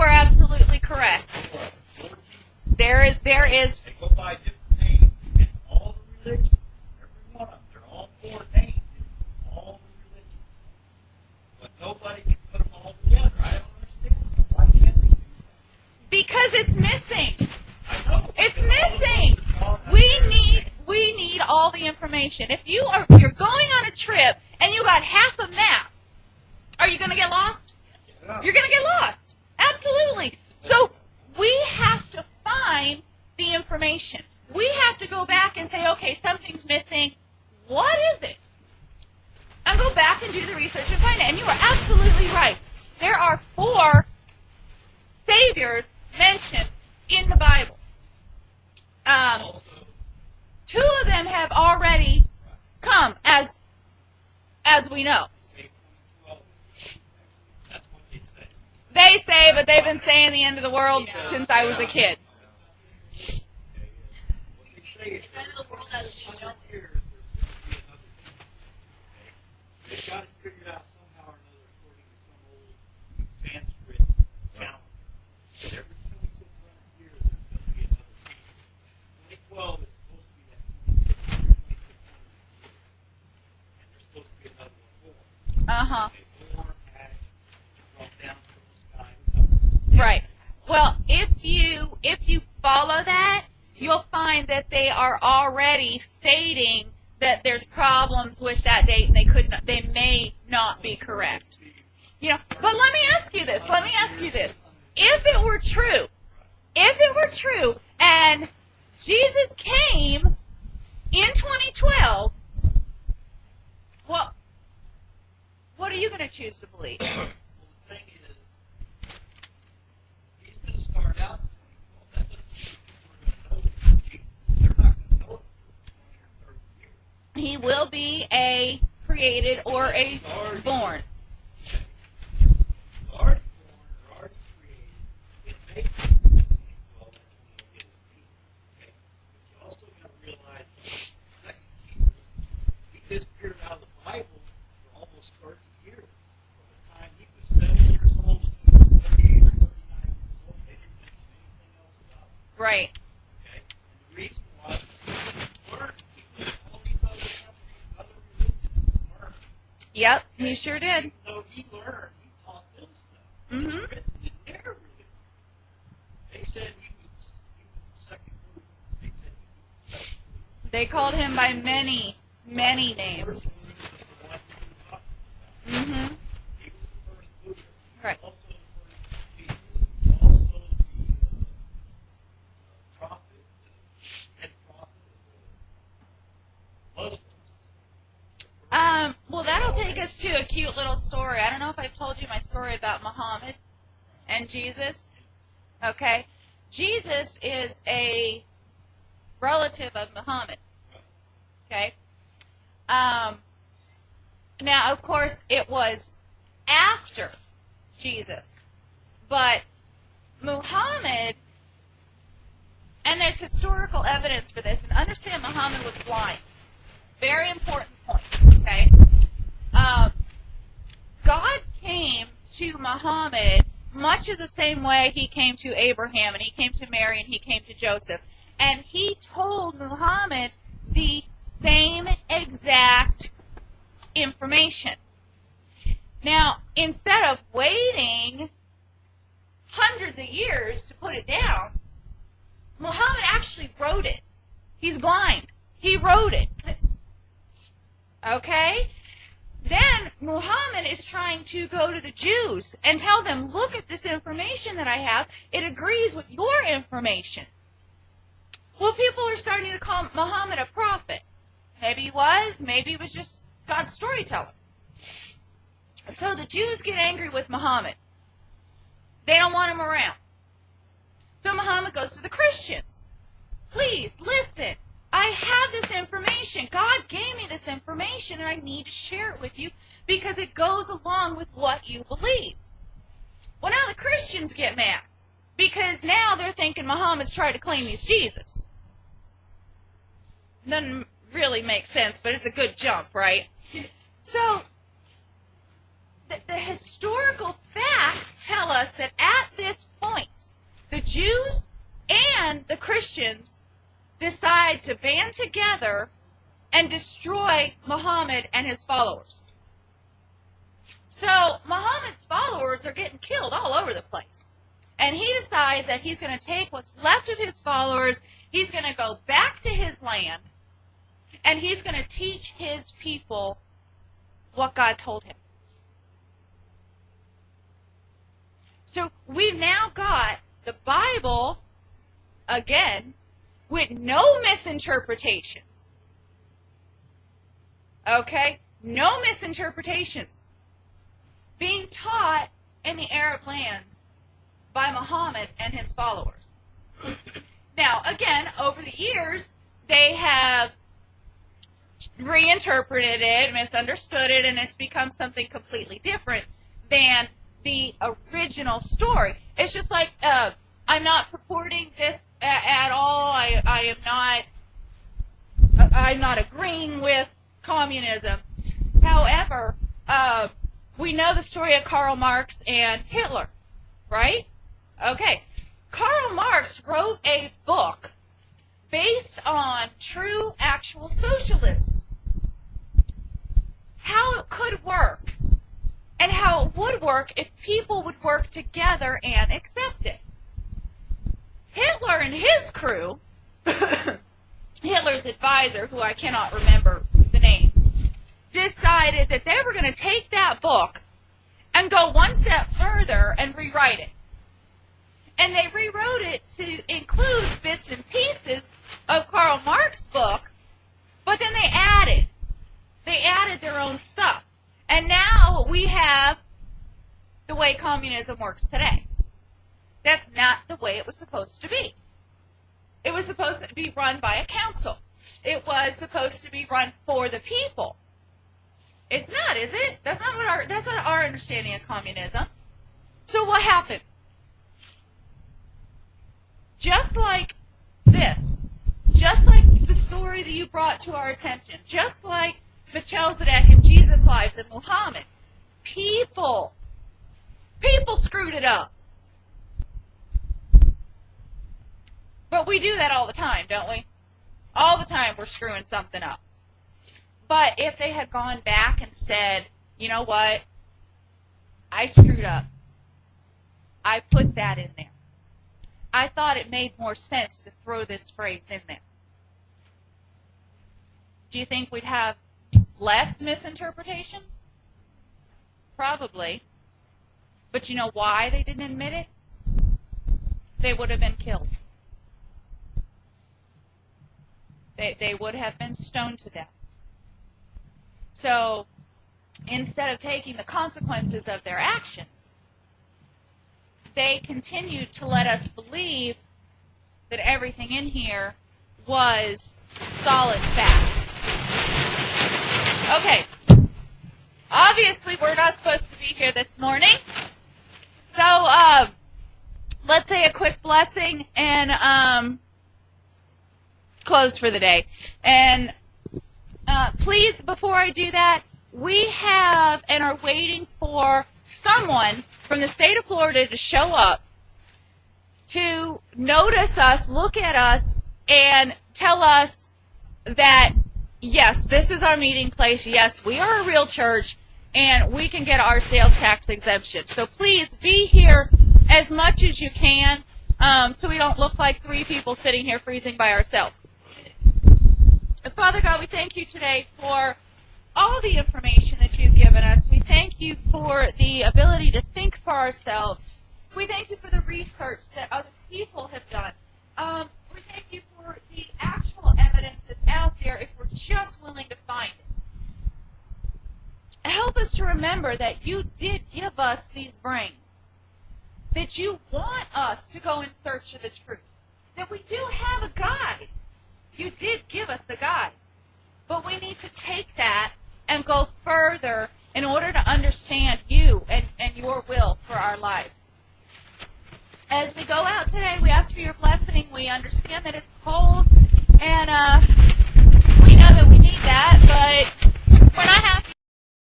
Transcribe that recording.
are absolutely correct. There is. They go by different names in all the religions. Every one of them. They're all four names in all the religions. But nobody can put them all together. I don't understand. Why can't they do that? Because it's missing. I know. It's missing. We need all the information. If you're going on a trip and you got half a map, are you going to get lost? Yeah. You're going to get lost. Absolutely. So we have to find the information. We have to go back and say, okay, something's missing. What is it? And go back and do the research and find it. And you are absolutely right. There are 4 saviors mentioned in the Bible. 2 of them have already come, as we know. They say, but they've been saying the end of the world since I was a kid. The end of the world as we know. They've got it figured out somehow or another according to some old Sanskrit calendar. But every 2,600 years there's going to be another king. 2012 is supposed to be that 2,600 and there's supposed to be another one born. Uh-huh. They born, hatch, drop down from the sky. Right. Well, if you follow that, you'll find that they are already stating that there's problems with that date and they may not be correct. You know, but let me ask you this. If it were true and Jesus came in 2012, what are you going to choose to believe? Well, the thing is, he's going to start out in 2012. That doesn't mean we're going to know it. They're not going to know it for 20 or 30 years. He will be a created or a born. It's already born or already created. It may be 2012 and 20 get his feet. Okay? But you also got to realize that second Jesus, he disappeared out of the Bible for almost 30 years. From the time he was 7 years old to he was 38 or 39 years old, they didn't mention anything else about it. Right. Okay? And the reason why is because he learned. Because all these other countries, other religions learned. Yep, Okay? he sure did. So he learned. He taught them stuff. Mhm. It's written in their religion. They said he was the second mover. They said he was the second mover. They called him by many The names. first mover was the one we were talking about. Mm-hmm. He was the first mover. He was Right. also the first Jesus. He was also the prophet, the head prophet of the Muslims. Well, that'll take us to a cute little story. I don't know if I've told you my story about Muhammad and Jesus. Okay. Jesus is a relative of Muhammad. Okay. Now, of course, it was after Jesus. But Muhammad, and there's historical evidence for this, and understand Muhammad was blind. Very important point, okay? God came to Muhammad much of the same way he came to Abraham, and he came to Mary, and he came to Joseph. And he told Muhammad the same exact information. Now, instead of waiting hundreds of years to put it down, Muhammad actually wrote it. He's blind. He wrote it. Okay? Then Muhammad is trying to go to the Jews and tell them, look at this information that I have. It agrees with your information. Well, people are starting to call Muhammad a prophet. Maybe he was. Maybe he was just God's storyteller. So the Jews get angry with Muhammad. They don't want him around. So Muhammad goes to the Christians. Please, listen. I have this information. God gave me this information, and I need to share it with you because it goes along with what you believe. Well, now the Christians get mad because now they're thinking Muhammad's trying to claim he's Jesus. Doesn't really make sense, but it's a good jump, right? So the historical facts tell us that at this Jews and the Christians decide to band together and destroy Muhammad and his followers. So Muhammad's followers are getting killed all over the place. And he decides that he's going to take what's left of his followers, he's going to go back to his land, and he's going to teach his people what God told him. So we've now got the Bible, again, with no misinterpretations. Okay? No misinterpretations. Being taught in the Arab lands by Muhammad and his followers. Now, again, over the years, they have reinterpreted it, misunderstood it, and it's become something completely different than the original story. It's just like, I'm not purporting this at all. I'm not agreeing with communism. However, we know the story of Karl Marx and Hitler, right? Okay. Karl Marx wrote a book based on true, actual socialism. How it could work, and how it would work if people would work together and accept it. Hitler and his crew, Hitler's advisor, who I cannot remember the name, decided that they were going to take that book and go one step further and rewrite it. And they rewrote it to include bits and pieces of Karl Marx's book, but then they added their own stuff. And now we have the way communism works today. That's not the way it was supposed to be. It was supposed to be run by a council. It was supposed to be run for the people. It's not, is it? That's not our understanding of communism. So what happened? Just like this, just like the story that you brought to our attention, just like Melchizedek and Jesus' lives and Muhammad, people screwed it up. But we do that all the time, don't we? All the time we're screwing something up. But if they had gone back and said, you know what, I screwed up. I put that in there. I thought it made more sense to throw this phrase in there. Do you think we'd have less misinterpretations? Probably. But you know why they didn't admit it? They would have been killed. They would have been stoned to death. So, instead of taking the consequences of their actions, they continued to let us believe that everything in here was solid fact. Okay. Obviously, we're not supposed to be here this morning. So, let's say a quick blessing and close for the day. And please, before I do that, we have and are waiting for someone from the state of Florida to show up to notice us, look at us, and tell us that, yes, this is our meeting place, yes, we are a real church, and we can get our sales tax exemption. So please be here as much as you can so we don't look like three people sitting here freezing by ourselves. Father God, we thank you today for all the information that you've given us. We thank you for the ability to think for ourselves. We thank you for the research that other people have done. We thank you for the actual evidence that's out there if we're just willing to find it. Help us to remember that you did give us these brains, that you want us to go in search of the truth, that we do have a guide. You did give us a guide, but we need to take that and go further in order to understand you and your will for our lives. As we go out today, we ask for your blessing. We understand that it's cold, and we know that we need that, but we're not happy.